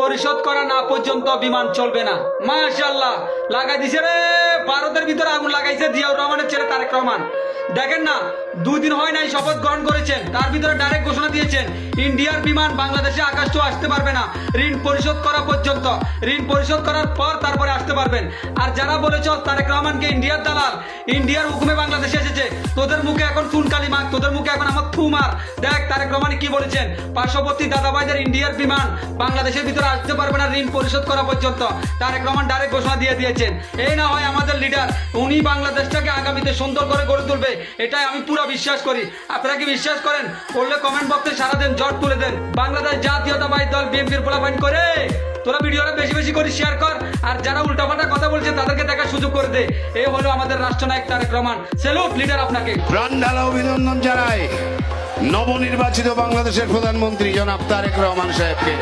পরিশোধ করা না পর্যন্ত বিমান চলবে না। মাশাআল্লাহ, লাগাই দিছে রে, ভারতের ভিতরে আগুন লাগাইছে জিয়াউর রহমানের ছেলে তারেক রহমান। দেখেন না, 2 দিন হয় নাই শপথ গ্রহণ করেছেন, তার ভিতরে ডাইরেক্ট ঘোষণা দিয়েছেন ইন্ডিয়ার বিমান বাংলাদেশে আকাশ ছোঁয়া আসতে পারবে না ঋণ পরিশোধ করা পর্যন্ত। ঋণ পরিশোধ করার পর তারপরে আসতে পারবেন। আর যারা বলেছ তারেক রহমানকে ইন্ডিয়ার দালাল, ইন্ডিয়ার হুকুমে বাংলাদেশে এসেছে, তোদের মুখে এখন ফুনকালি মার, তোদের মুখে এখন আমার থু মার। দেখ তারেক রহমান কি বলেছেন, পার্শ্ববর্তী দাদাভাইদের ইন্ডিয়ার বিমান বাংলাদেশের ভিতরে আসতে পারবে না ঋণ পরিশোধ করা পর্যন্ত। তারেক রহমান ডাইরেক্ট ঘোষণা দিয়ে দিয়েছেন। এই না হয় আমাদের লিডার, উনি বাংলাদেশটাকে আগামীতে সুন্দর করে গড়ে তুলবে, এটাই আমি পুরো বিশ্বাস করি। আপনারা কি বিশ্বাস করেন? করলে কমেন্ট বক্সে সারাদিন জট তুলে দেন। বাংলাদেশ জাতীয়তাবাদী দল বিএনপির পোলাপাইন করে তোরা ভিডিওটা বেশি বেশি করে শেয়ার কর, আর যারা উল্টাপাল্টা কথা বলছে তাদেরকে দেখার সুযোগ করে দে। এই হলো আমাদের রাষ্ট্রনায়ক তারেক রহমান। স্যালুট লিডার আপনাকে। প্রাণ ঢালা অভিনন্দন জানাই নবনির্বাচিত বাংলাদেশের প্রধানমন্ত্রী জনাব তারেক রহমান সাহেবকে।